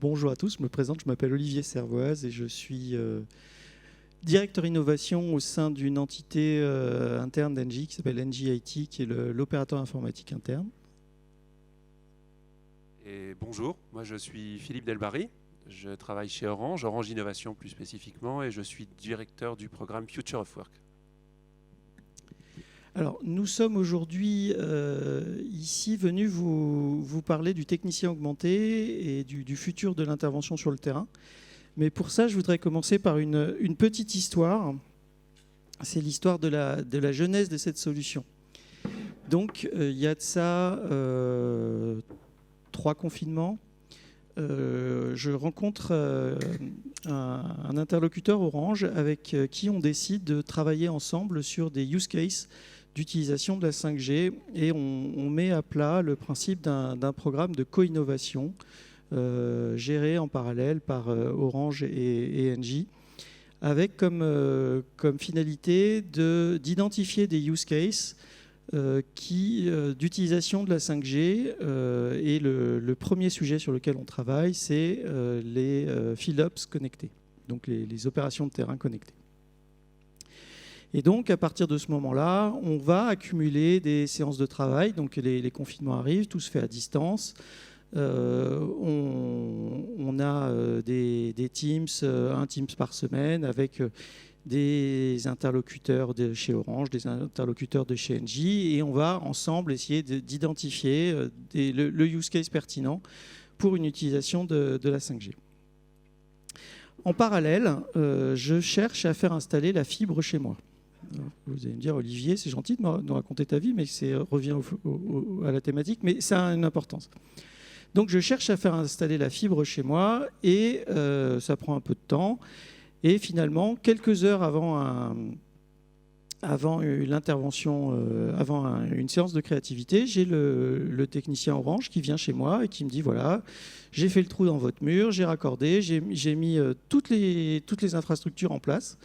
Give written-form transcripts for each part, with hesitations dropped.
Bonjour à tous, je me présente, je m'appelle Olivier Servoise et je suis directeur innovation au sein d'une entité interne d'Engie qui s'appelle Engie IT, qui est l'opérateur informatique interne. Et bonjour, moi je suis Philippe Delbarry, je travaille chez Orange, Orange Innovation plus spécifiquement, et je suis directeur du programme Future of Work. Alors, nous sommes aujourd'hui ici venus vous parler du technicien augmenté et du futur de l'intervention sur le terrain. Mais pour ça, je voudrais commencer par une petite histoire. C'est l'histoire de la genèse de cette solution. Donc, il y a de ça 3 confinements. Je rencontre un interlocuteur Orange avec qui on décide de travailler ensemble sur des use cases d'utilisation de la 5G et on met à plat le principe d'un programme de co-innovation géré en parallèle par Orange et Engie, avec comme finalité d'identifier des use cases d'utilisation de la 5G. Et le premier sujet sur lequel on travaille, c'est les field ops connectés, donc les opérations de terrain connectées. Et donc, à partir de ce moment-là, on va accumuler des séances de travail. Donc, les confinements arrivent, tout se fait à distance. On a des Teams, un Teams par semaine, avec des interlocuteurs de chez Orange, des interlocuteurs de chez Engie, et on va ensemble essayer d'identifier le use case pertinent pour une utilisation de la 5G. En parallèle, je cherche à faire installer la fibre chez moi. Vous allez me dire, Olivier, c'est gentil de me raconter ta vie, mais ça revient à la thématique, mais ça a une importance. Donc je cherche à faire installer la fibre chez moi et ça prend un peu de temps. Et finalement, quelques heures avant l'intervention, avant une séance de créativité, j'ai le technicien Orange qui vient chez moi et qui me dit, voilà, j'ai fait le trou dans votre mur, j'ai raccordé, j'ai mis toutes les infrastructures en place.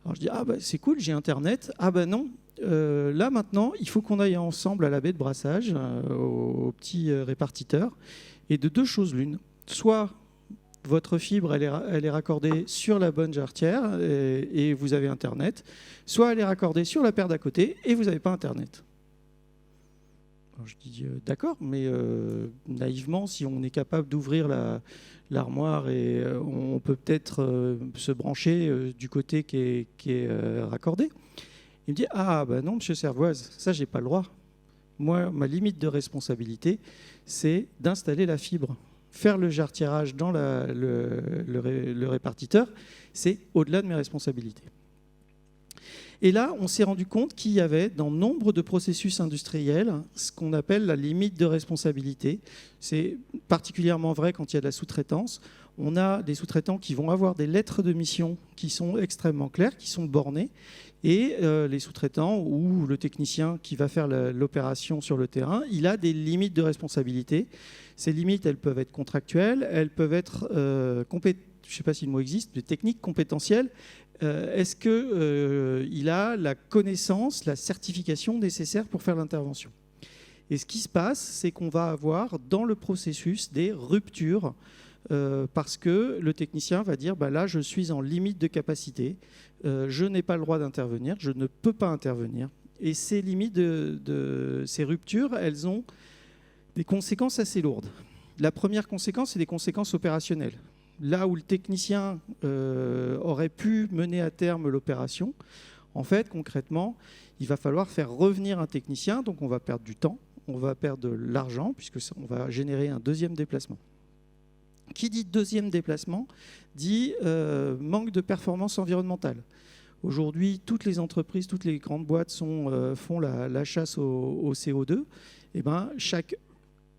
Alors je dis, ah bah, c'est cool, j'ai Internet. Ah bah non, là maintenant, il faut qu'on aille ensemble à la baie de brassage, au petit répartiteur. Et de 2 choses l'une, soit votre fibre, elle est raccordée sur la bonne jarretière et vous avez Internet, soit elle est raccordée sur la paire d'à côté et vous n'avez pas Internet. Alors je dis, d'accord, mais naïvement, si on est capable d'ouvrir l'armoire et on peut peut-être se brancher du côté qui est raccordé. Il me dit, ah ben non, monsieur Servoise, ça j'ai pas le droit. Moi, ma limite de responsabilité, c'est d'installer la fibre. Faire le jarretierage dans le répartiteur, c'est au-delà de mes responsabilités. Et là, on s'est rendu compte qu'il y avait dans nombre de processus industriels ce qu'on appelle la limite de responsabilité. C'est particulièrement vrai quand il y a de la sous-traitance. On a des sous-traitants qui vont avoir des lettres de mission qui sont extrêmement claires, qui sont bornées. Et les sous-traitants ou le technicien qui va faire l'opération sur le terrain, il a des limites de responsabilité. Ces limites, elles peuvent être contractuelles, elles peuvent être, je ne sais pas si le mot existe, mais techniques, compétentielles. Est-ce qu'il a la connaissance, la certification nécessaire pour faire l'intervention? Et ce qui se passe, c'est qu'on va avoir dans le processus des ruptures parce que le technicien va dire bah là, je suis en limite de capacité, je n'ai pas le droit d'intervenir, je ne peux pas intervenir. Et ces limites ces ruptures, elles ont des conséquences assez lourdes. La première conséquence, c'est des conséquences opérationnelles. Là où le technicien aurait pu mener à terme l'opération, en fait, concrètement, il va falloir faire revenir un technicien, donc on va perdre du temps, on va perdre de l'argent, puisque on va générer un deuxième déplacement. Qui dit deuxième déplacement dit manque de performance environnementale. Aujourd'hui, toutes les entreprises, toutes les grandes boîtes font la chasse au CO2. Et ben, chaque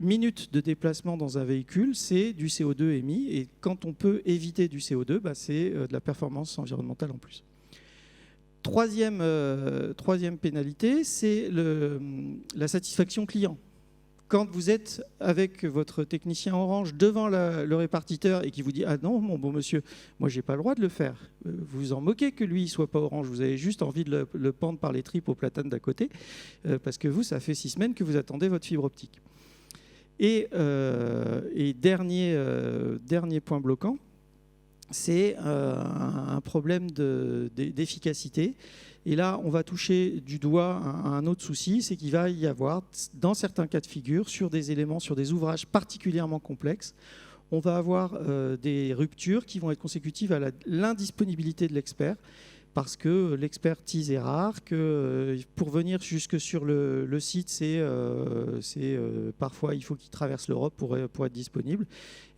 minute de déplacement dans un véhicule, c'est du CO2 émis. Et quand on peut éviter du CO2, bah, c'est de la performance environnementale en plus. Troisième pénalité, c'est la satisfaction client. Quand vous êtes avec votre technicien Orange devant le répartiteur et qui vous dit « Ah non, mon bon monsieur, moi, j'ai pas le droit de le faire. » Vous vous en moquez que lui, il soit pas Orange. Vous avez juste envie de le pendre par les tripes au platane d'à côté parce que vous, ça fait 6 semaines que vous attendez votre fibre optique. Et dernier point bloquant, c'est un problème d'efficacité. Et là, on va toucher du doigt un autre souci, c'est qu'il va y avoir, dans certains cas de figure, sur des éléments, sur des ouvrages particulièrement complexes, on va avoir des ruptures qui vont être consécutives à l'indisponibilité de l'expert, parce que l'expertise est rare, que pour venir jusque sur le site, parfois il faut qu'il traverse l'Europe pour être disponible.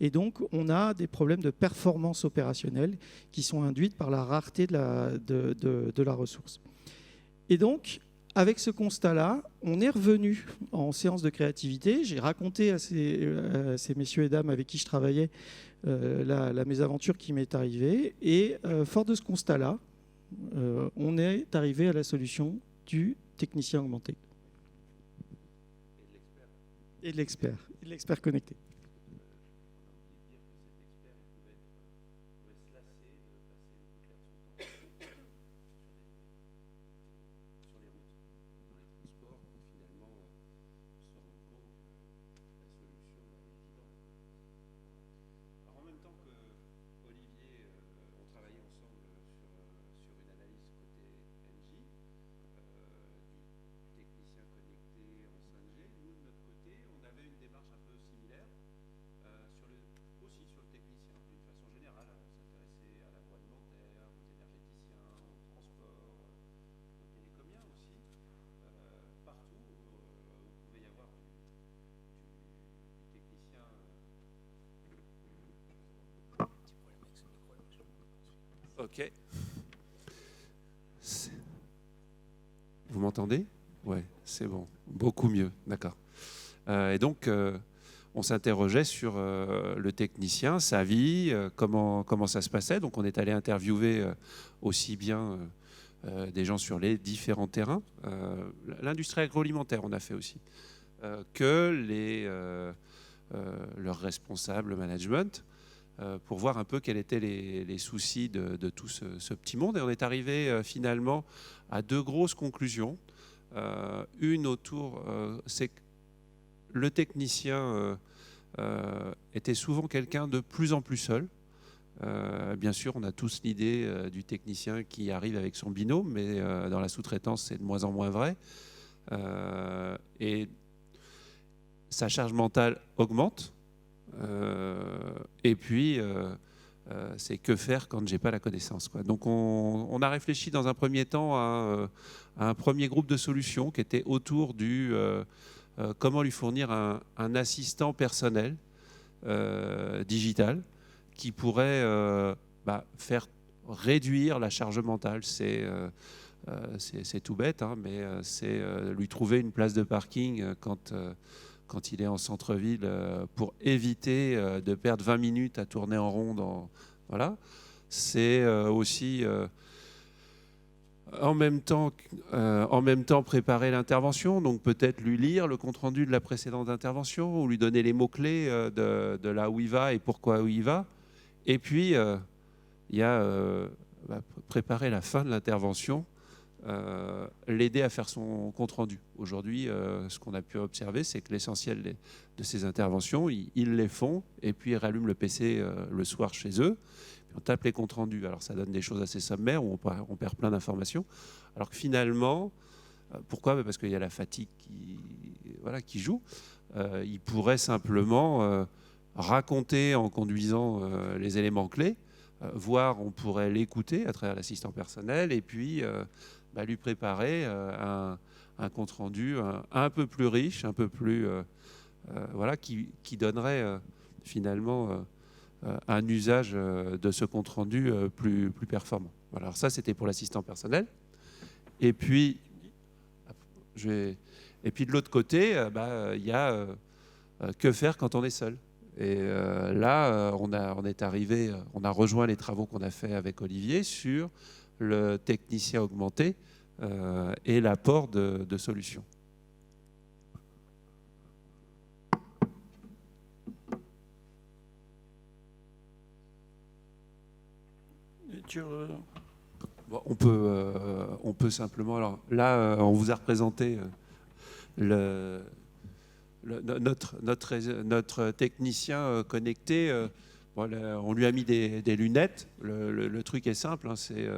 Et donc on a des problèmes de performance opérationnelle qui sont induites par la rareté de la ressource. Et donc, avec ce constat-là, on est revenu en séance de créativité. J'ai raconté à ces messieurs et dames avec qui je travaillais la mésaventure qui m'est arrivée. Et fort de ce constat-là, on est arrivé à la solution du technicien augmenté. Et de l'expert connecté. Ok. Vous m'entendez? Ouais, c'est bon. Beaucoup mieux, d'accord. Et donc, on s'interrogeait sur le technicien, sa vie, comment ça se passait. Donc, on est allé interviewer aussi bien des gens sur les différents terrains. L'industrie agroalimentaire, on a fait aussi. Que leurs responsables management, pour voir un peu quels étaient les soucis de tout ce petit monde. Et on est arrivé finalement à deux grosses conclusions. Une autour, c'est que le technicien était souvent quelqu'un de plus en plus seul. Bien sûr, on a tous l'idée du technicien qui arrive avec son binôme, mais dans la sous-traitance, c'est de moins en moins vrai. Et sa charge mentale augmente. Et puis, c'est que faire quand j'ai pas la connaissance, quoi. Donc, on a réfléchi dans un premier temps à un premier groupe de solutions qui était autour du comment lui fournir un assistant personnel digital qui pourrait faire réduire la charge mentale. C'est tout bête, hein, mais c'est lui trouver une place de parking quand il est en centre-ville pour éviter de perdre 20 minutes à tourner en rond. Voilà. C'est aussi en même temps préparer l'intervention, donc peut-être lui lire le compte-rendu de la précédente intervention ou lui donner les mots-clés de là où il va et pourquoi où il va. Et puis, il y a préparer la fin de l'intervention, l'aider à faire son compte-rendu. Aujourd'hui, ce qu'on a pu observer, c'est que l'essentiel de ces interventions, ils les font et puis ils rallument le PC le soir chez eux. Puis on tape les comptes-rendus. Alors ça donne des choses assez sommaires où on perd plein d'informations. Alors que finalement, pourquoi? Parce qu'il y a la fatigue qui joue. Il pourrait simplement raconter en conduisant les éléments clés, voire on pourrait l'écouter à travers l'assistant personnel et puis lui préparer un compte-rendu un peu plus riche, un peu plus qui donnerait finalement un usage de ce compte-rendu plus performant. Voilà, alors ça, c'était pour l'assistant personnel. Et puis de l'autre côté, il y a que faire quand on est seul. Et là, on a rejoint les travaux qu'on a fait avec Olivier sur le technicien augmenté et l'apport de solutions. Bon, on peut simplement... Alors là, on vous a représenté notre technicien connecté, voilà, on lui a mis des lunettes. Le truc est simple, hein, c'est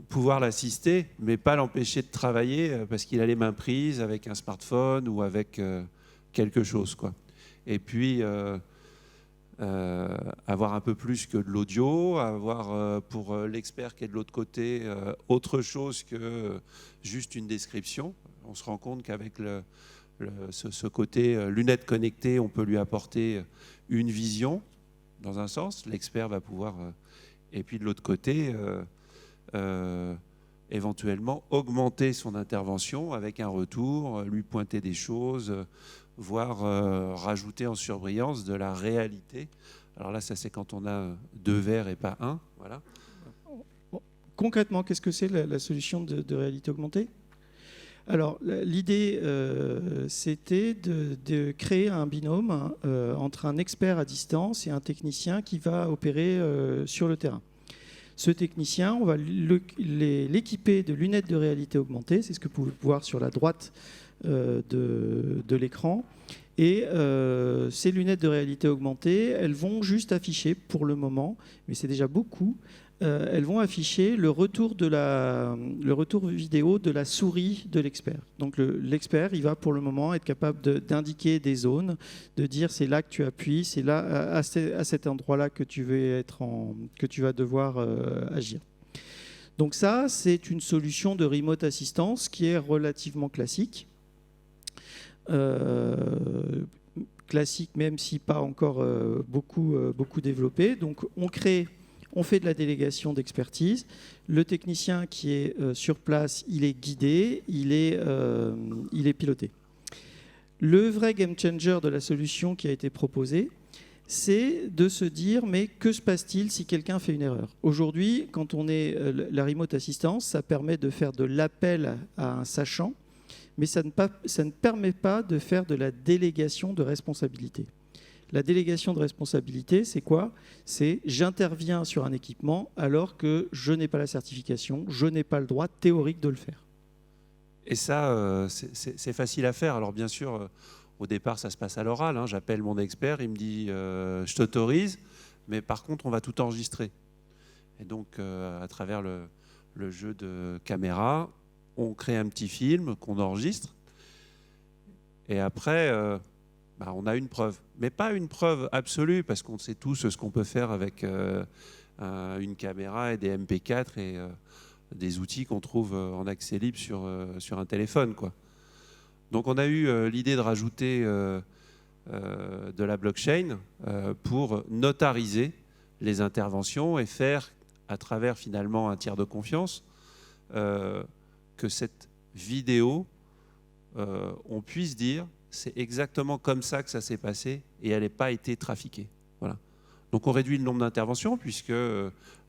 pouvoir l'assister, mais pas l'empêcher de travailler parce qu'il a les mains prises avec un smartphone ou avec quelque chose, quoi. Et puis avoir un peu plus que de l'audio, avoir pour l'expert qui est de l'autre côté autre chose que juste une description. On se rend compte qu'avec ce côté lunettes connectées, on peut lui apporter une vision dans un sens. L'expert va pouvoir, et puis de l'autre côté, éventuellement augmenter son intervention avec un retour, lui pointer des choses, voire rajouter en surbrillance de la réalité. Alors là, ça c'est quand on a 2 verres et pas 1. Voilà. Concrètement, qu'est-ce que c'est la solution de réalité augmentée ? Alors, l'idée, c'était de créer un binôme entre un expert à distance et un technicien qui va opérer sur le terrain. Ce technicien, on va l'équiper de lunettes de réalité augmentée, c'est ce que vous pouvez voir sur la droite de l'écran. Et ces lunettes de réalité augmentée, elles vont juste afficher, pour le moment, mais c'est déjà beaucoup, elles vont afficher le retour vidéo de la souris de l'expert. Donc l'expert, il va pour le moment être capable d'indiquer des zones, de dire c'est là que tu appuies, c'est là à cet endroit-là que tu vas devoir agir. Donc ça, c'est une solution de remote assistance qui est relativement classique. Classique, même si pas encore beaucoup développé. Donc on fait de la délégation d'expertise. Le technicien qui est sur place, il est guidé, il est piloté. Le vrai game changer de la solution qui a été proposée, c'est de se dire, mais que se passe-t-il si quelqu'un fait une erreur ? Aujourd'hui, quand on est la remote assistance, ça permet de faire de l'appel à un sachant, mais ça ne permet pas de faire de la délégation de responsabilité. La délégation de responsabilité, c'est quoi ? C'est j'interviens sur un équipement alors que je n'ai pas la certification, je n'ai pas le droit théorique de le faire. Et ça, c'est facile à faire. Alors bien sûr, au départ, ça se passe à l'oral, hein. J'appelle mon expert, il me dit je t'autorise, mais par contre, on va tout enregistrer. Et donc, à travers le jeu de caméra, on crée un petit film qu'on enregistre. Et après, on a une preuve. Mais pas une preuve absolue, parce qu'on sait tous ce qu'on peut faire avec une caméra et des MP4 et des outils qu'on trouve en accès libre sur un téléphone, quoi. Donc on a eu l'idée de rajouter de la blockchain pour notariser les interventions et faire, à travers finalement un tiers de confiance, que cette vidéo, on puisse dire c'est exactement comme ça que ça s'est passé et elle n'a pas été trafiquée. Voilà. Donc on réduit le nombre d'interventions puisque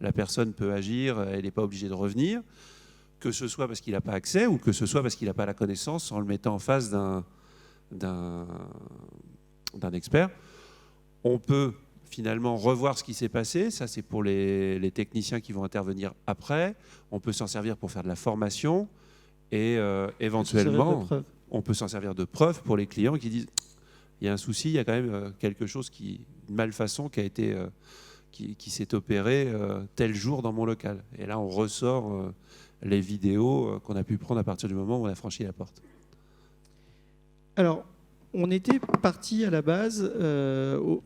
la personne peut agir, elle n'est pas obligée de revenir, que ce soit parce qu'il n'a pas accès ou que ce soit parce qu'il n'a pas la connaissance en le mettant en face d'un expert. On peut finalement revoir ce qui s'est passé, ça c'est pour les techniciens qui vont intervenir après. On peut s'en servir pour faire de la formation et éventuellement on peut s'en servir de preuve pour les clients qui disent il y a un souci, il y a quand même quelque chose une malfaçon qui s'est opérée tel jour dans mon local. Et là on ressort les vidéos qu'on a pu prendre à partir du moment où on a franchi la porte. Alors, on était parti à la base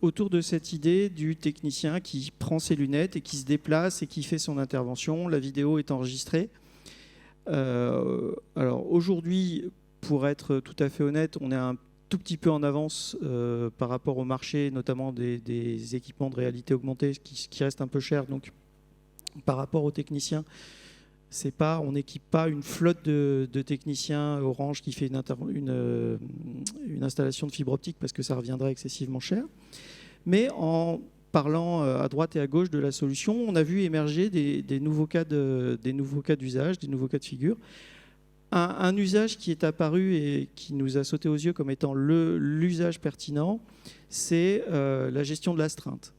autour de cette idée du technicien qui prend ses lunettes et qui se déplace et qui fait son intervention. La vidéo est enregistrée. Alors aujourd'hui, pour être tout à fait honnête, on est un tout petit peu en avance par rapport au marché, notamment des équipements de réalité augmentée qui restent un peu chers. Donc, par rapport aux techniciens, on n'équipe pas une flotte de techniciens Orange qui fait une installation de fibre optique parce que ça reviendrait excessivement cher. Mais en parlant à droite et à gauche de la solution, on a vu émerger des nouveaux cas d'usage, des nouveaux cas de figure. Un usage qui est apparu et qui nous a sauté aux yeux comme étant l'usage pertinent, c'est la gestion de l'astreinte.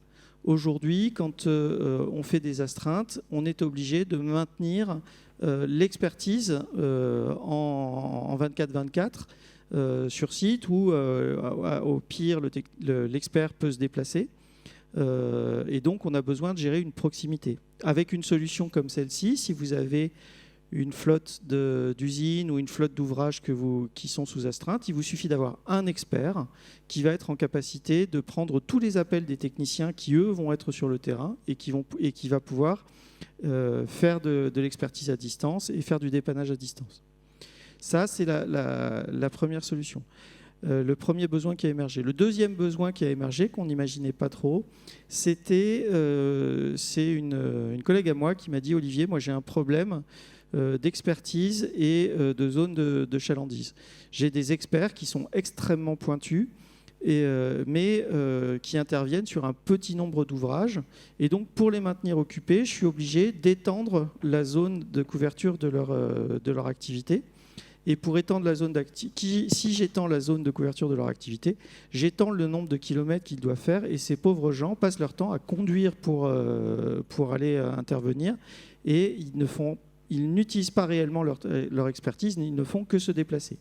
Aujourd'hui, quand on fait des astreintes, on est obligé de maintenir l'expertise en 24/24 sur site où, au pire, l'expert peut se déplacer. Et donc, on a besoin de gérer une proximité. Avec une solution comme celle-ci, si vous avez une flotte d'usines ou une flotte d'ouvrages qui sont sous astreinte, il vous suffit d'avoir un expert qui va être en capacité de prendre tous les appels des techniciens qui, eux, vont être sur le terrain et qui va pouvoir faire de l'expertise à distance et faire du dépannage à distance. Ça, c'est la première solution. Le premier besoin qui a émergé. Le deuxième besoin qui a émergé, qu'on n'imaginait pas trop, c'est une collègue à moi qui m'a dit « Olivier, moi j'ai un problème d'expertise et de zone de chalandise. J'ai des experts qui sont extrêmement pointus, mais qui interviennent sur un petit nombre d'ouvrages. Et donc, pour les maintenir occupés, je suis obligé d'étendre la zone de couverture de leur activité. Et pour étendre la zone d'activité, si j'étends la zone de couverture de leur activité, j'étends le nombre de kilomètres qu'ils doivent faire. Et ces pauvres gens passent leur temps à conduire pour aller intervenir. Et ils n'utilisent pas réellement leur expertise, ils ne font que se déplacer.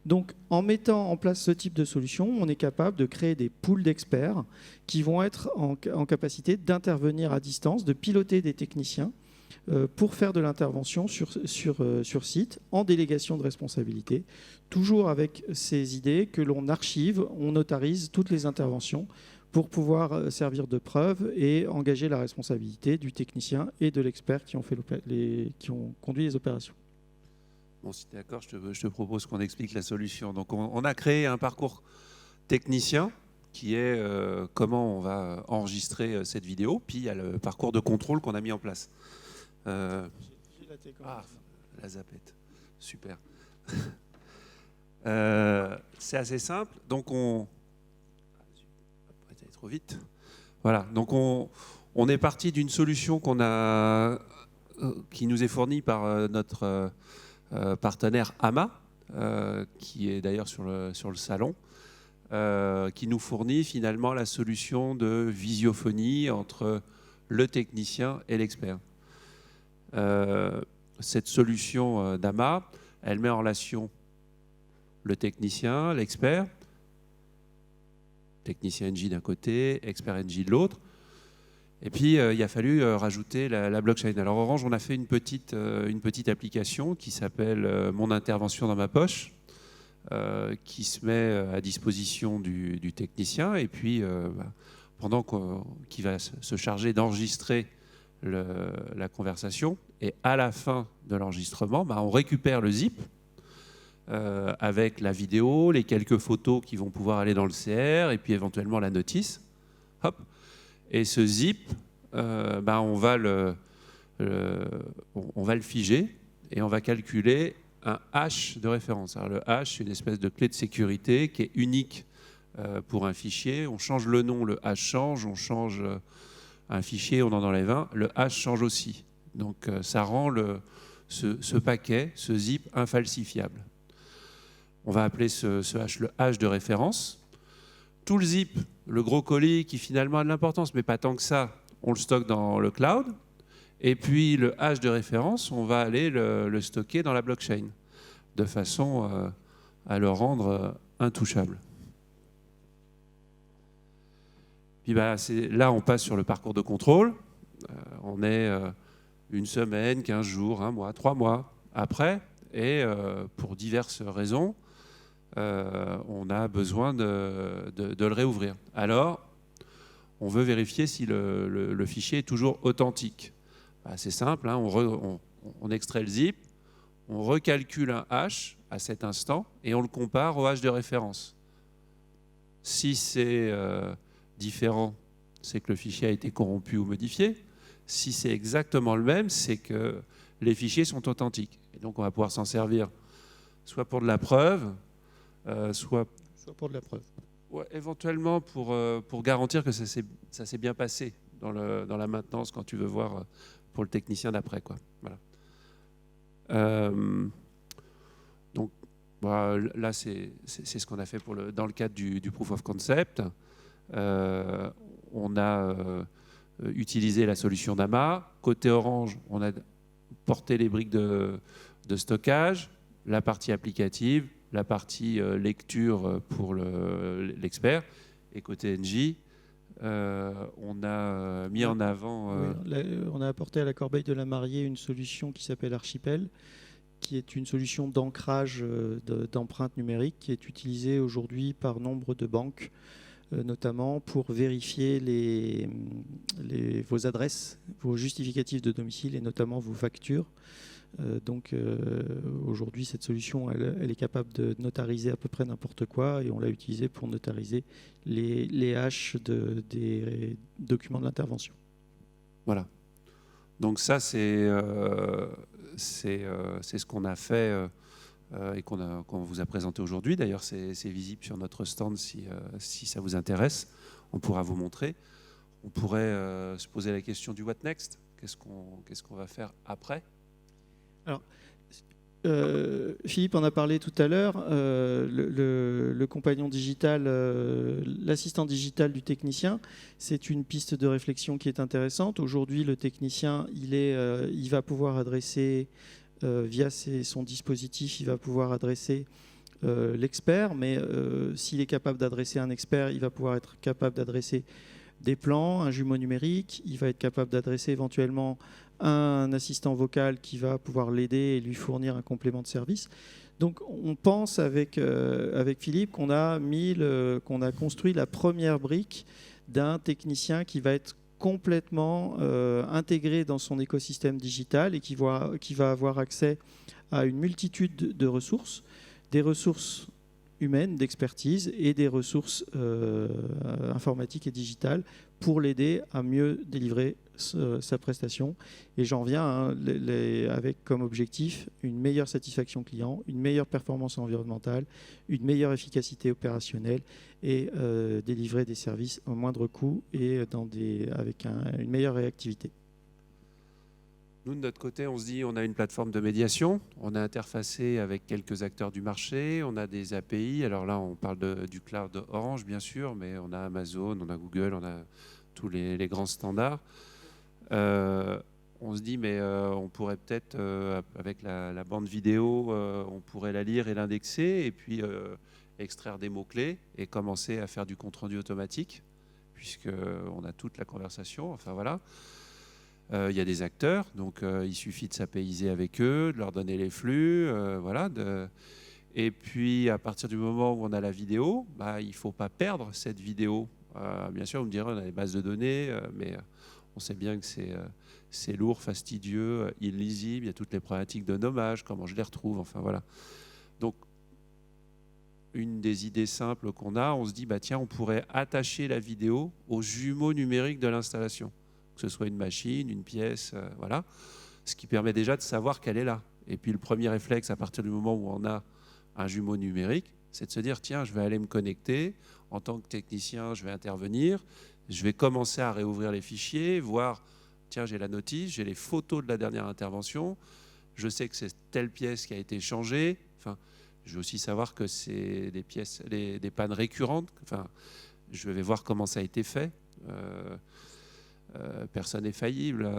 Donc, en mettant en place ce type de solution, on est capable de créer des pools d'experts qui vont être en capacité d'intervenir à distance, de piloter des techniciens pour faire de l'intervention sur site, en délégation de responsabilité, toujours avec ces idées que l'on archive, on notarise toutes les interventions pour pouvoir servir de preuve et engager la responsabilité du technicien et de l'expert qui ont conduit les opérations. Bon, si tu es d'accord, je te propose qu'on explique la solution. Donc, on a créé un parcours technicien qui est comment on va enregistrer cette vidéo, puis il y a le parcours de contrôle qu'on a mis en place. La zapette, super. C'est assez simple. Donc, trop vite. Voilà. Donc, on est parti d'une solution qui nous est fournie par notre partenaire AMA, qui est d'ailleurs sur le salon, qui nous fournit finalement la solution de visiophonie entre le technicien et l'expert. Cette solution d'AMA, elle met en relation le technicien, l'expert, technicien NJ d'un côté, expert NJ de l'autre. Et puis, il a fallu rajouter la blockchain. Alors, Orange, on a fait une petite application qui s'appelle « Mon intervention dans ma poche », qui se met à disposition du technicien. Et puis, pendant qu'il va se charger d'enregistrer la conversation, et à la fin de l'enregistrement, on récupère le zip avec la vidéo, les quelques photos qui vont pouvoir aller dans le CR, et puis éventuellement la notice. Hop. Et ce zip, on va le figer et on va calculer un hash de référence. Alors, le hash, c'est une espèce de clé de sécurité qui est unique pour un fichier. On change le nom, le hash change. On change un fichier, on en enlève un. Le hash change aussi. Donc, ça rend ce paquet, ce zip, infalsifiable. On va appeler ce hash le hash de référence. Tout le zip, le gros colis qui finalement a de l'importance, mais pas tant que ça, on le stocke dans le cloud. Et puis le hash de référence, on va aller le stocker dans la blockchain, de façon à le rendre intouchable. Puis là, on passe sur le parcours de contrôle. On est une semaine, 15 jours, 1 mois, 3 mois après. Et pour diverses raisons, on a besoin de le réouvrir. Alors, on veut vérifier si le fichier est toujours authentique. C'est simple, hein, on extrait le zip, on recalcule un hash à cet instant et on le compare au hash de référence. Si c'est différent, c'est que le fichier a été corrompu ou modifié. Si c'est exactement le même, c'est que les fichiers sont authentiques. Et donc, on va pouvoir s'en servir soit pour de la preuve, soit pour de la preuve. Ouais, éventuellement pour garantir que ça s'est bien passé dans la maintenance quand tu veux voir pour le technicien d'après, quoi. Voilà. Donc là, c'est ce qu'on a fait dans le cadre du proof of concept. On a utilisé la solution d'AMA. Côté Orange, on a porter les briques de stockage, la partie applicative, la partie lecture pour l'expert. Et côté NJ, on a mis en avant... on a apporté à la corbeille de la mariée une solution qui s'appelle Archipel, qui est une solution d'ancrage d'empreintes numériques qui est utilisée aujourd'hui par nombre de banques, notamment pour vérifier vos adresses, vos justificatifs de domicile et notamment vos factures. Donc aujourd'hui, cette solution, elle est capable de notariser à peu près n'importe quoi et on l'a utilisée pour notariser les haches des documents de l'intervention. Voilà. Donc ça, c'est ce qu'on a fait et qu'on vous a présenté aujourd'hui. D'ailleurs, c'est visible sur notre stand si ça vous intéresse. On pourra vous montrer. On pourrait se poser la question du what next. Qu'est-ce qu'on va faire après? Alors, Philippe en a parlé tout à l'heure, le compagnon digital, l'assistant digital du technicien, c'est une piste de réflexion qui est intéressante. Aujourd'hui, le technicien, il va pouvoir adresser, via son dispositif, il va pouvoir adresser l'expert, mais s'il est capable d'adresser un expert, il va pouvoir être capable d'adresser des plans, un jumeau numérique, il va être capable d'adresser éventuellement un assistant vocal qui va pouvoir l'aider et lui fournir un complément de service. Donc on pense avec Philippe qu'on a construit la première brique d'un technicien qui va être complètement intégré dans son écosystème digital et qui va avoir accès à une multitude de ressources, des ressources humaines, d'expertise et des ressources informatiques et digitales pour l'aider à mieux délivrer sa prestation. Et j'en viens avec comme objectif une meilleure satisfaction client, une meilleure performance environnementale, une meilleure efficacité opérationnelle et délivrer des services au moindre coût et avec une meilleure réactivité. Nous, de notre côté, on se dit on a une plateforme de médiation, on a interfacé avec quelques acteurs du marché, on a des API. Alors là, on parle du cloud Orange, bien sûr, mais on a Amazon, on a Google, on a tous les grands standards. On se dit, mais on pourrait peut-être, avec la bande vidéo, on pourrait la lire et l'indexer, et puis extraire des mots-clés et commencer à faire du compte-rendu automatique, puisqu'on a toute la conversation. Enfin, voilà. Il y a des acteurs, donc il suffit de s'apaiser avec eux, de leur donner les flux, voilà. Et puis, à partir du moment où on a la vidéo, il ne faut pas perdre cette vidéo. Bien sûr, vous me direz, on a des bases de données, mais on sait bien que c'est lourd, fastidieux, illisible. Il y a toutes les problématiques de nommage, comment je les retrouve, enfin voilà. Donc, une des idées simples qu'on a, on se dit, tiens, on pourrait attacher la vidéo aux jumeaux numériques de l'installation. Que ce soit une machine, une pièce, voilà. Ce qui permet déjà de savoir qu'elle est là. Et puis le premier réflexe, à partir du moment où on a un jumeau numérique, c'est de se dire, tiens, je vais aller me connecter. En tant que technicien, je vais intervenir. Je vais commencer à réouvrir les fichiers, voir, tiens, j'ai la notice, j'ai les photos de la dernière intervention. Je sais que c'est telle pièce qui a été changée. Enfin, je vais aussi savoir que c'est des pièces, des pannes récurrentes. Enfin, je vais voir comment ça a été fait. Personne n'est faillible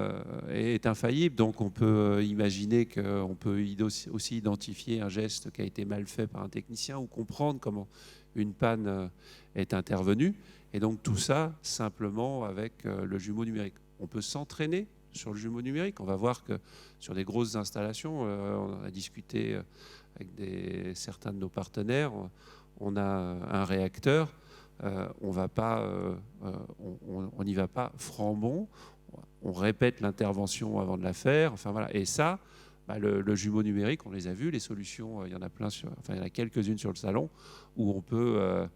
est infaillible, donc on peut imaginer qu'on peut aussi identifier un geste qui a été mal fait par un technicien ou comprendre comment une panne est intervenue. Et donc tout ça simplement avec le jumeau numérique. On peut s'entraîner sur le jumeau numérique. On va voir que sur des grosses installations, on a discuté avec certains de nos partenaires, on a un réacteur. On n'y va pas franc-bond, on répète l'intervention avant de la faire, enfin voilà. Et ça, le jumeau numérique, on les a vus, les solutions, il y en a plein, il y en a quelques-unes sur le salon où on peut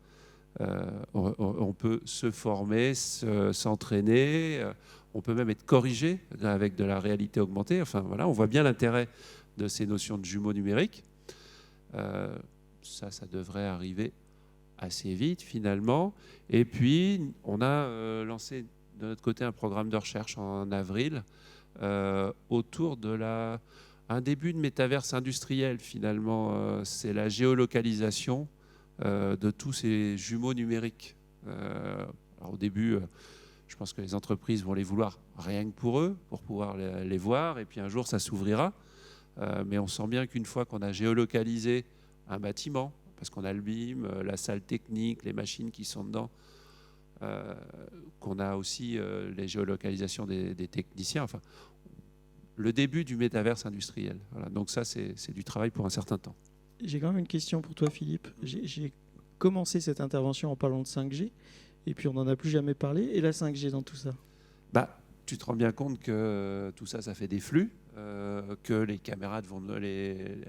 se former, s'entraîner, on peut même être corrigé avec de la réalité augmentée. Enfin voilà, on voit bien l'intérêt de ces notions de jumeaux numériques. Ça devrait arriver assez vite finalement. Et puis on a lancé de notre côté un programme de recherche en avril autour de un début de métaverse industriel finalement. C'est la géolocalisation de tous ces jumeaux numériques. Alors, au début, Je pense que les entreprises vont les vouloir rien que pour eux, pour pouvoir les voir, et puis un jour ça s'ouvrira. Mais on sent bien qu'une fois qu'on a géolocalisé un bâtiment, parce qu'on a le BIM, la salle technique, les machines qui sont dedans, qu'on a aussi les géolocalisations des techniciens, enfin, le début du métaverse industriel. Voilà. Donc ça, c'est du travail pour un certain temps. J'ai quand même une question pour toi, Philippe. J'ai commencé cette intervention en parlant de 5G, et puis on n'en a plus jamais parlé. Et la 5G dans tout ça? Bah, tu te rends bien compte que tout ça, ça fait des flux, que les caméras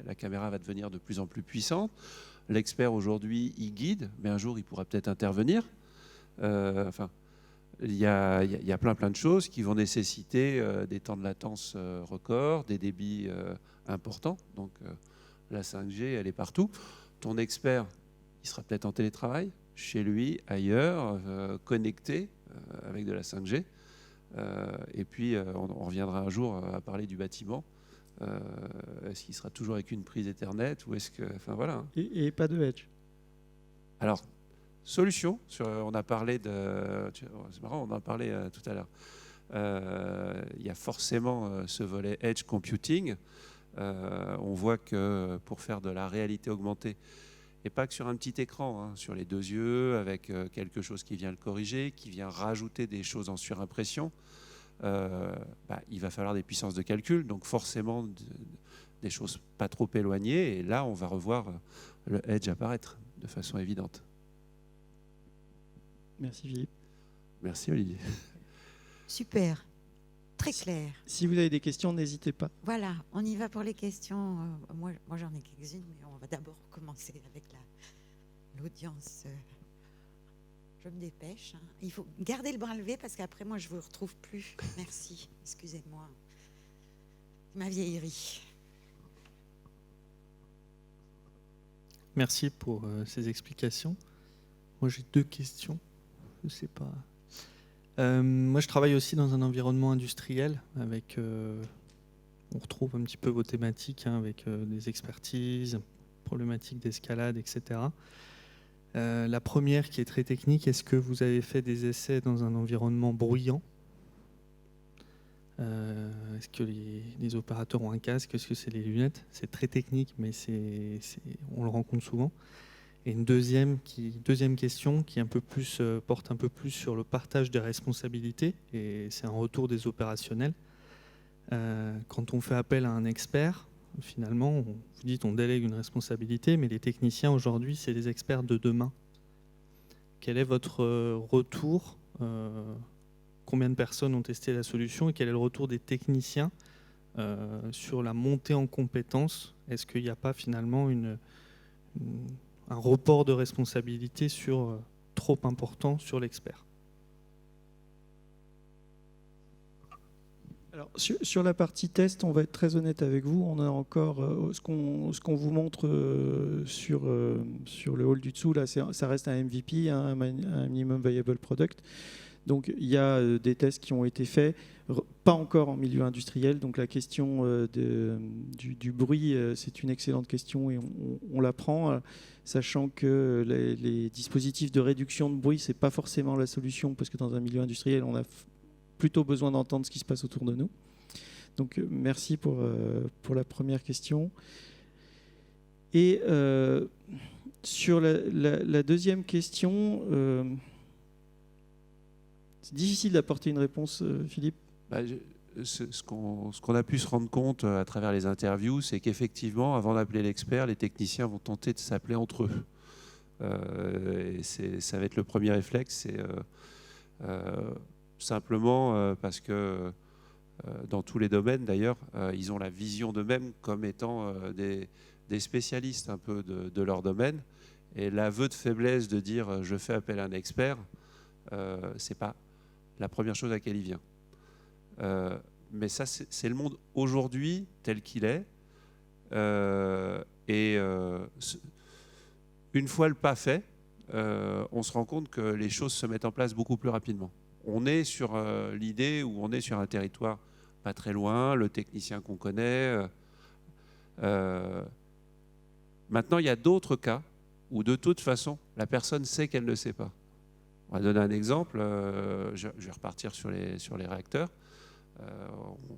la caméra va devenir de plus en plus puissante. L'expert aujourd'hui, il guide, mais un jour, il pourra peut-être intervenir. Enfin, il y a plein de choses qui vont nécessiter des temps de latence records, des débits importants. Donc, la 5G, elle est partout. Ton expert, il sera peut-être en télétravail, chez lui, ailleurs, connecté avec de la 5G. Et puis, on reviendra un jour à parler du bâtiment. Est-ce qu'il sera toujours avec une prise Ethernet ou est-ce que, enfin voilà. Hein. Et pas de edge. Alors, solution. On a parlé de, c'est marrant, on en parlait tout à l'heure. Il y a forcément ce volet edge computing. On voit que pour faire de la réalité augmentée, et pas que sur un petit écran, hein, sur les deux yeux, avec quelque chose qui vient le corriger, qui vient rajouter des choses en surimpression, il va falloir des puissances de calcul, donc forcément des choses pas trop éloignées, et là on va revoir le edge apparaître de façon évidente. Merci Philippe. Merci Olivier. Super, très clair. Si vous avez des questions, n'hésitez pas. Voilà, on y va pour les questions. Moi j'en ai quelques-unes, mais on va d'abord commencer avec l'audience. Je me dépêche. Hein. Il faut garder le bras levé parce qu'après, moi, je ne vous retrouve plus. Merci, excusez-moi. Ma vieillerie. Merci pour ces explications. Moi, j'ai 2 questions. Je ne sais pas. Moi, je travaille aussi dans un environnement industriel avec... on retrouve un petit peu vos thématiques hein, avec des expertises, problématiques d'escalade, etc. La première qui est très technique, est-ce que vous avez fait des essais dans un environnement bruyant ? Est-ce que les opérateurs ont un casque ? Est-ce que c'est les lunettes ? C'est très technique, mais on le rencontre souvent. Et une deuxième question qui porte un peu plus sur le partage des responsabilités, et c'est un retour des opérationnels. Quand on fait appel à un expert, finalement, vous dites on délègue une responsabilité, mais les techniciens aujourd'hui, c'est les experts de demain. Quel est votre retour ? Combien de personnes ont testé la solution et quel est le retour des techniciens sur la montée en compétences ? Est-ce qu'il n'y a pas finalement un report de responsabilité trop important sur l'expert ? Alors, sur la partie test, on va être très honnête avec vous. On a encore ce qu'on vous montre sur le hall du dessous. Là, ça reste un MVP, hein, un minimum viable product. Donc, il y a des tests qui ont été faits, pas encore en milieu industriel. Donc, la question du bruit, c'est une excellente question et on la prend, sachant que les dispositifs de réduction de bruit, c'est pas forcément la solution, parce que dans un milieu industriel, on a plutôt besoin d'entendre ce qui se passe autour de nous. Donc merci pour la première question. Et sur la deuxième question, c'est difficile d'apporter une réponse, Philippe. Ce qu'on a pu se rendre compte à travers les interviews, c'est qu'effectivement, avant d'appeler l'expert, les techniciens vont tenter de s'appeler entre eux. Et ça va être le premier réflexe, c'est simplement parce que dans tous les domaines d'ailleurs, ils ont la vision d'eux-mêmes comme étant des spécialistes un peu de leur domaine. Et l'aveu de faiblesse de dire je fais appel à un expert, c'est pas la première chose à laquelle il vient. Mais ça, c'est le monde aujourd'hui tel qu'il est. Une fois le pas fait, on se rend compte que les choses se mettent en place beaucoup plus rapidement. On est sur l'idée où on est sur un territoire pas très loin, le technicien qu'on connaît. Maintenant, il y a d'autres cas où de toute façon, la personne sait qu'elle ne sait pas. On va donner un exemple. Je vais repartir sur les réacteurs.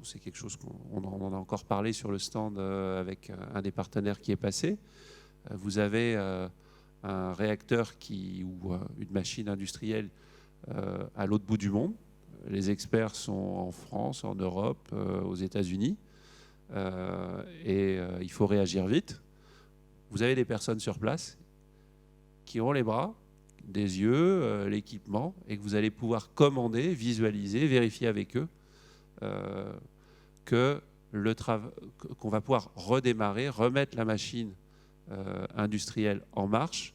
C'est quelque chose qu'on en a encore parlé sur le stand avec un des partenaires qui est passé. Vous avez un réacteur ou une machine industrielle à l'autre bout du monde. Les experts sont en France, en Europe, aux États-Unis. Il faut réagir vite. Vous avez des personnes sur place qui ont les bras, des yeux, l'équipement, et que vous allez pouvoir commander, visualiser, vérifier avec eux qu'on va pouvoir redémarrer, remettre la machine industrielle en marche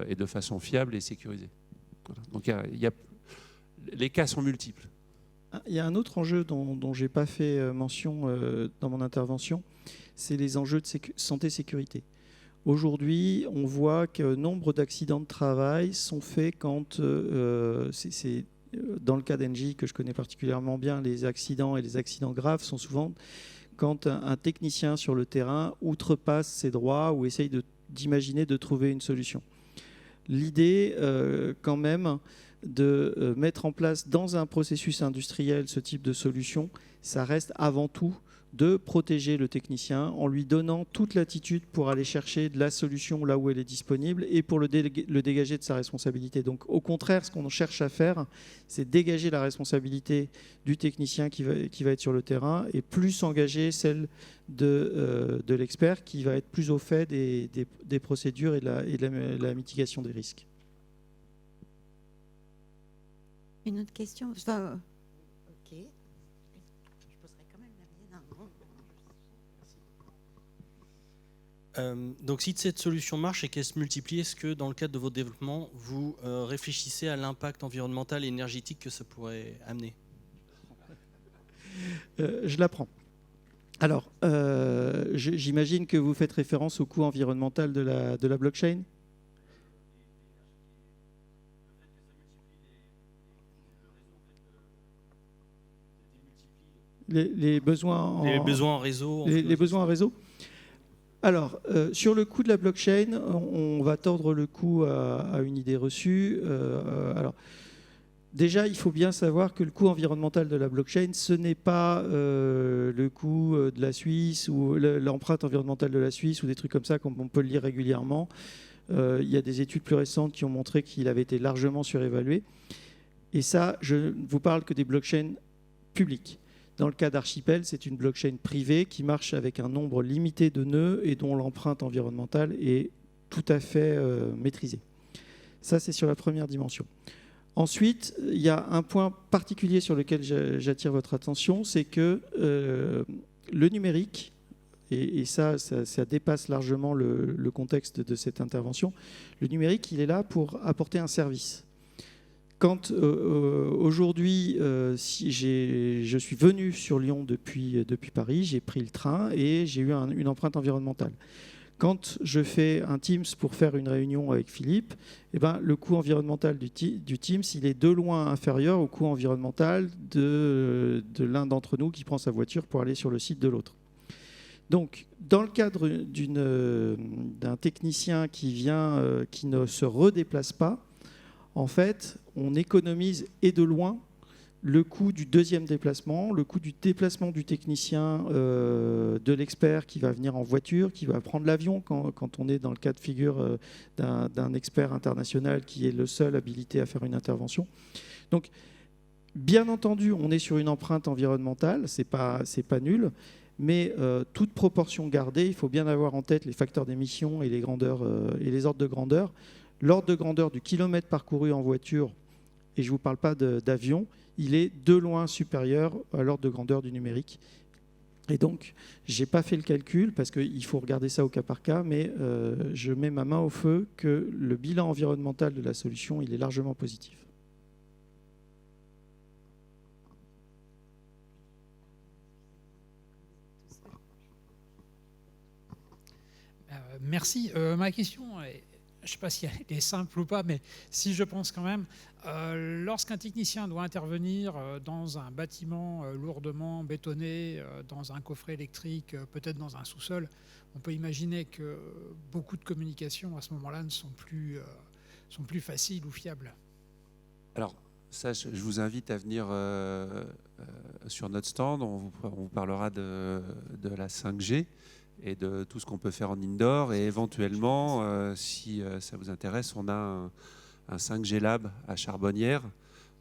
et de façon fiable et sécurisée. Voilà. Donc les cas sont multiples. Il y a un autre enjeu dont je n'ai pas fait mention dans mon intervention, c'est les enjeux de santé-sécurité. Aujourd'hui, on voit que nombre d'accidents de travail sont faits quand, c'est dans le cas d'Engie que je connais particulièrement bien, les accidents et les accidents graves sont souvent quand un technicien sur le terrain outrepasse ses droits ou essaye d'imaginer de trouver une solution. L'idée, quand même, de mettre en place dans un processus industriel ce type de solution, ça reste avant tout de protéger le technicien en lui donnant toute latitude pour aller chercher de la solution là où elle est disponible et pour le dégager de sa responsabilité. Donc au contraire, ce qu'on cherche à faire, c'est dégager la responsabilité du technicien qui va être sur le terrain et plus engager celle de l'expert qui va être plus au fait des procédures et de la mitigation des risques. Une autre question ok. Je poserai quand même la mienne. Donc si cette solution marche et qu'elle se multiplie, est-ce que dans le cadre de votre développement, vous réfléchissez à l'impact environnemental et énergétique que ça pourrait amener? Je l'apprends. Alors, j'imagine que vous faites référence au coût environnemental de la blockchain. Les besoins en réseau. Les besoins en réseau. Alors, sur le coût de la blockchain, on va tordre le cou à une idée reçue. Alors, déjà, il faut bien savoir que le coût environnemental de la blockchain, ce n'est pas le coût de la Suisse ou l'empreinte environnementale de la Suisse ou des trucs comme ça, comme on peut le lire régulièrement. Il y a des études plus récentes qui ont montré qu'il avait été largement surévalué. Et ça, je ne vous parle que des blockchains publiques. Dans le cas d'Archipel, c'est une blockchain privée qui marche avec un nombre limité de nœuds et dont l'empreinte environnementale est tout à fait maîtrisée. Ça, c'est sur la première dimension. Ensuite, il y a un point particulier sur lequel j'attire votre attention, c'est que le numérique, et ça dépasse largement le contexte de cette intervention, le numérique, il est là pour apporter un service. Quand aujourd'hui, si je suis venu sur Lyon depuis Paris, j'ai pris le train et j'ai eu une empreinte environnementale. Quand je fais un Teams pour faire une réunion avec Philippe, eh ben, le coût environnemental du Teams, il est de loin inférieur au coût environnemental de l'un d'entre nous qui prend sa voiture pour aller sur le site de l'autre. Donc, dans le cadre d'un technicien qui ne se redéplace pas, en fait, on économise et de loin le coût du deuxième déplacement, le coût du déplacement du technicien, de l'expert qui va venir en voiture, qui va prendre l'avion quand on est dans le cas de figure d'un expert international qui est le seul habilité à faire une intervention. Donc, bien entendu, on est sur une empreinte environnementale, c'est pas nul, mais toute proportion gardée, il faut bien avoir en tête les facteurs d'émission et les grandeurs et les ordres de grandeur. L'ordre de grandeur du kilomètre parcouru en voiture, et je ne vous parle pas d'avion, il est de loin supérieur à l'ordre de grandeur du numérique. Et donc, je n'ai pas fait le calcul, parce qu'il faut regarder ça au cas par cas, mais je mets ma main au feu que le bilan environnemental de la solution, il est largement positif. Merci. Ma question est... Je ne sais pas si elle est simple ou pas, mais si je pense quand même, lorsqu'un technicien doit intervenir dans un bâtiment lourdement bétonné, dans un coffret électrique, peut-être dans un sous-sol, on peut imaginer que beaucoup de communications à ce moment-là ne sont plus faciles ou fiables. Alors, ça, je vous invite à venir sur notre stand. On vous parlera de la 5G et de tout ce qu'on peut faire en indoor. Et éventuellement, si ça vous intéresse, on a un 5G Lab à Charbonnières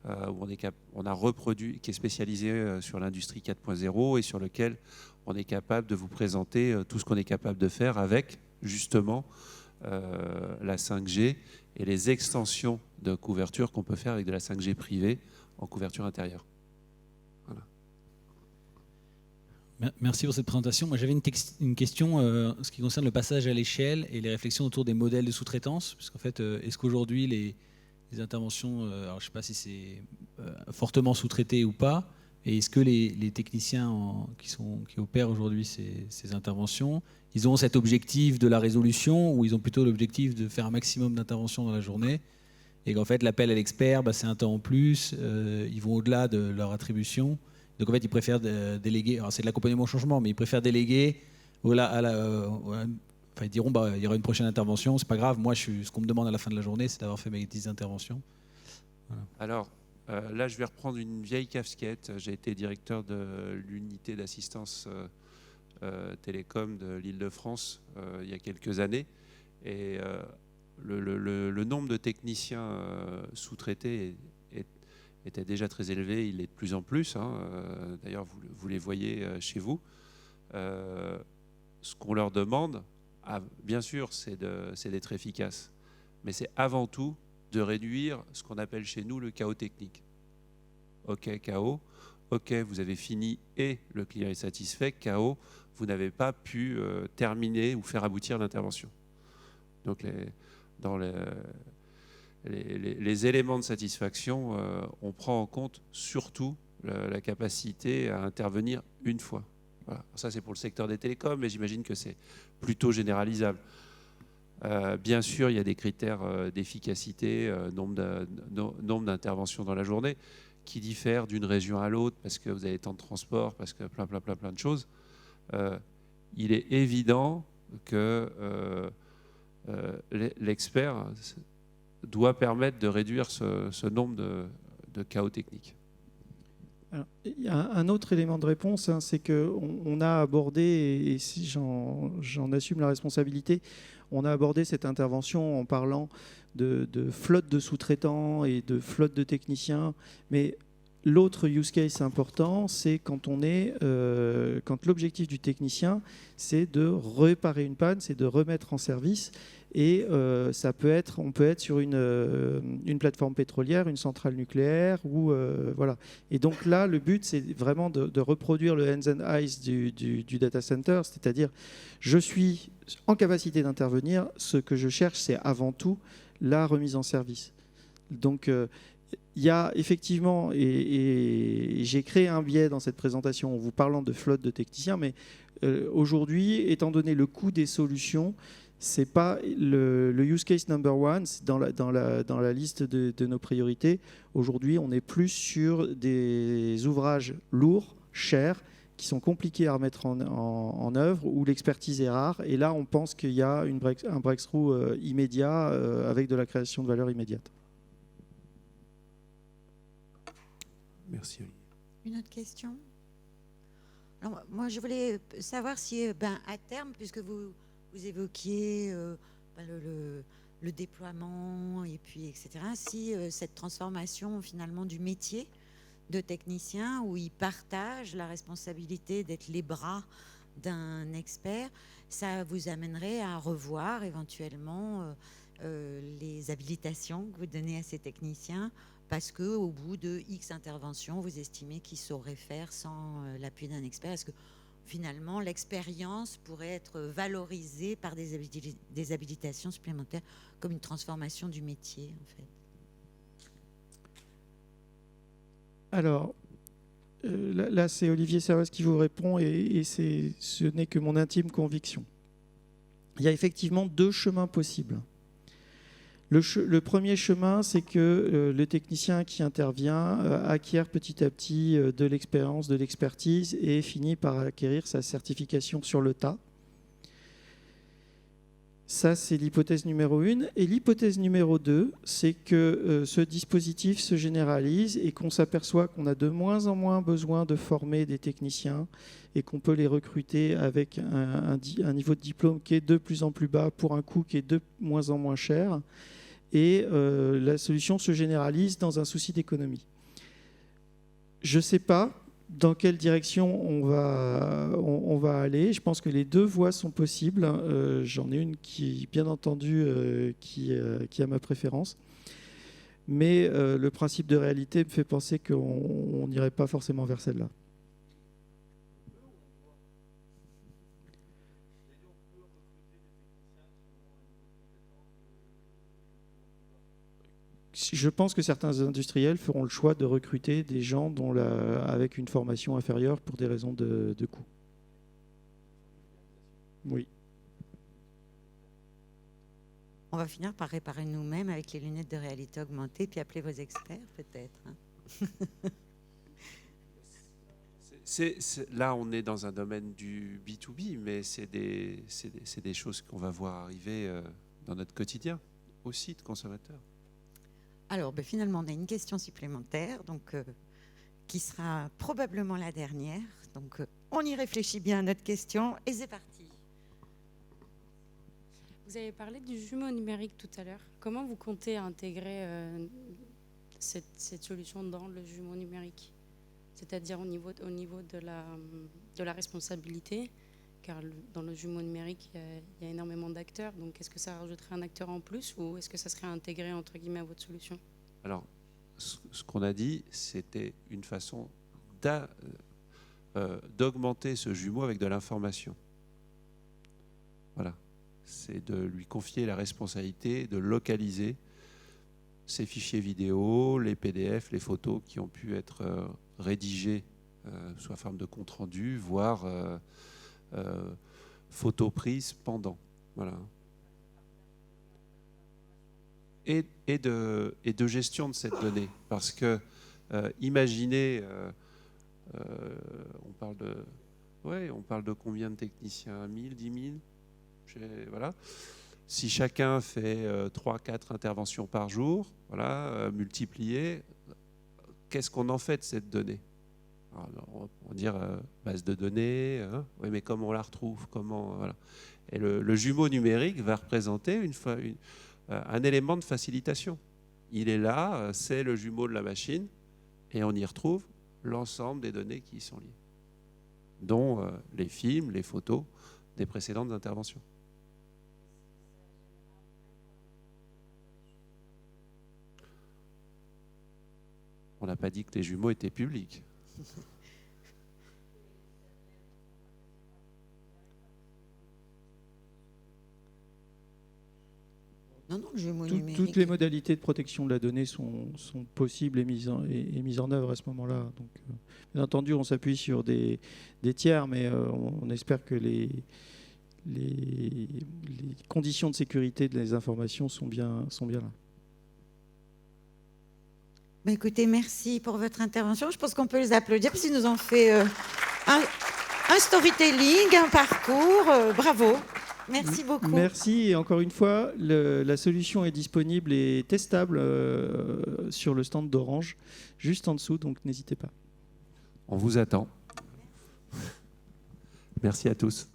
où on a reproduit, qui est spécialisé sur l'industrie 4.0 et sur lequel on est capable de vous présenter tout ce qu'on est capable de faire avec, justement, la 5G et les extensions de couverture qu'on peut faire avec de la 5G privée en couverture intérieure. Voilà. Merci pour cette présentation. Moi, j'avais une question en ce qui concerne le passage à l'échelle et les réflexions autour des modèles de sous-traitance. Parce qu'en fait, est-ce qu'aujourd'hui, les interventions, alors je ne sais pas si c'est fortement sous-traité ou pas, et est-ce que les techniciens qui opèrent aujourd'hui ces interventions, ils ont cet objectif de la résolution ou ils ont plutôt l'objectif de faire un maximum d'interventions dans la journée et qu'en fait l'appel à l'expert, c'est un temps en plus, ils vont au-delà de leur attribution. Donc en fait ils préfèrent déléguer, alors c'est de l'accompagnement au changement, mais ils préfèrent déléguer ils diront il y aura une prochaine intervention, c'est pas grave, moi ce qu'on me demande à la fin de la journée c'est d'avoir fait mes 10 interventions. Voilà. Alors, là, je vais reprendre une vieille casquette. J'ai été directeur de l'unité d'assistance télécom de l'Île-de-France il y a quelques années. Et le nombre de techniciens sous-traités était déjà très élevé. Il est de plus en plus. D'ailleurs, vous les voyez chez vous. Ce qu'on leur demande, bien sûr, c'est d'être efficace. Mais c'est avant tout de réduire ce qu'on appelle chez nous le chaos technique. OK, chaos. OK, vous avez fini et le client est satisfait. Chaos, vous n'avez pas pu terminer ou faire aboutir l'intervention. Donc, dans les éléments de satisfaction, on prend en compte surtout la capacité à intervenir une fois. Voilà. Ça, c'est pour le secteur des télécoms, mais j'imagine que c'est plutôt généralisable. Bien sûr, il y a des critères d'efficacité, nombre d'interventions dans la journée, qui diffèrent d'une région à l'autre parce que vous avez tant de transport, parce que plein de choses. Il est évident que l'expert doit permettre de réduire ce nombre de chaos techniques. Alors, il y a un autre élément de réponse, c'est qu'on a abordé, et si j'en assume la responsabilité, on a abordé cette intervention en parlant de flotte de sous-traitants et de flotte de techniciens, mais l'autre use case important, c'est quand l'objectif du technicien, c'est de réparer une panne, c'est de remettre en service. Et on peut être sur une plateforme pétrolière, une centrale nucléaire, ou voilà. Et donc là, le but, c'est vraiment de reproduire le hands and eyes du data center, c'est-à-dire, je suis en capacité d'intervenir. Ce que je cherche, c'est avant tout la remise en service. Donc, il y a effectivement, et j'ai créé un biais dans cette présentation en vous parlant de flotte de techniciens, mais aujourd'hui, étant donné le coût des solutions, c'est pas le use case number one dans la liste de nos priorités. Aujourd'hui, on est plus sur des ouvrages lourds, chers, qui sont compliqués à remettre en œuvre, où l'expertise est rare. Et là, on pense qu'il y a un breakthrough immédiat avec de la création de valeur immédiate. Merci, Olivier. Une autre question? Alors, moi, je voulais savoir si, à terme, puisque vous évoquiez le déploiement et puis etc., si cette transformation finalement du métier de technicien où ils partagent la responsabilité d'être les bras d'un expert, ça vous amènerait à revoir éventuellement les habilitations que vous donnez à ces techniciens parce qu'au bout de X interventions, vous estimez qu'ils sauraient faire sans l'appui d'un expert. Est-ce que finalement, l'expérience pourrait être valorisée par des habilitations supplémentaires comme une transformation du métier, en fait? Alors, là, c'est Olivier Servaz qui vous répond et ce n'est que mon intime conviction. Il y a effectivement deux chemins possibles. Le premier chemin, c'est que le technicien qui intervient acquiert petit à petit de l'expérience, de l'expertise et finit par acquérir sa certification sur le tas. Ça, c'est l'hypothèse numéro 1. Et l'hypothèse numéro 2, c'est que ce dispositif se généralise et qu'on s'aperçoit qu'on a de moins en moins besoin de former des techniciens et qu'on peut les recruter avec un niveau de diplôme qui est de plus en plus bas pour un coût qui est de moins en moins cher. Et la solution se généralise dans un souci d'économie. Je ne sais pas dans quelle direction on va aller. Je pense que les deux voies sont possibles. J'en ai une qui, bien entendu, qui a ma préférence. Mais le principe de réalité me fait penser qu'on n'irait pas forcément vers celle-là. Je pense que certains industriels feront le choix de recruter des gens avec une formation inférieure pour des raisons de coût. Oui. On va finir par réparer nous-mêmes avec les lunettes de réalité augmentée, puis appeler vos experts peut-être. Là, on est dans un domaine du B2B, mais c'est des choses qu'on va voir arriver dans notre quotidien aussi de consommateurs. Alors, finalement, on a une question supplémentaire, donc, qui sera probablement la dernière. Donc, on y réfléchit bien à notre question et c'est parti. Vous avez parlé du jumeau numérique tout à l'heure. Comment vous comptez intégrer cette solution dans le jumeau numérique? C'est-à-dire au niveau de la responsabilité, car dans le jumeau numérique, il y a énormément d'acteurs. Donc, est-ce que ça rajouterait un acteur en plus ou est-ce que ça serait intégré, entre guillemets, à votre solution? Alors, ce qu'on a dit, c'était une façon d'augmenter ce jumeau avec de l'information. Voilà. C'est de lui confier la responsabilité de localiser ces fichiers vidéo, les PDF, les photos qui ont pu être rédigés sous la forme de compte rendu, voire photos prises pendant. Voilà. Et de gestion de cette donnée. Parce que, imaginez, on parle de combien de techniciens? 1000, 10 000 voilà. Si chacun fait 3-4 interventions par jour, voilà, multiplié, qu'est-ce qu'on en fait de cette donnée? Alors, on va dire base de données, hein, oui, mais comment on la retrouve, voilà. Et le jumeau numérique va représenter un élément de facilitation. Il est là, c'est le jumeau de la machine, et on y retrouve l'ensemble des données qui y sont liées, dont les films, les photos des précédentes interventions. On n'a pas dit que les jumeaux étaient publics. Non, le jumeau numérique. Toutes les modalités de protection de la donnée sont possibles et mises en œuvre à ce moment-là. Donc, bien entendu, on s'appuie sur des tiers, mais on espère que les conditions de sécurité des informations sont bien là. Écoutez, merci pour votre intervention. Je pense qu'on peut les applaudir parce qu'ils nous ont fait un storytelling, un parcours. Bravo. Merci beaucoup. Merci. Et encore une fois, la solution est disponible et testable sur le stand d'Orange, juste en dessous, donc n'hésitez pas. On vous attend. Merci à tous.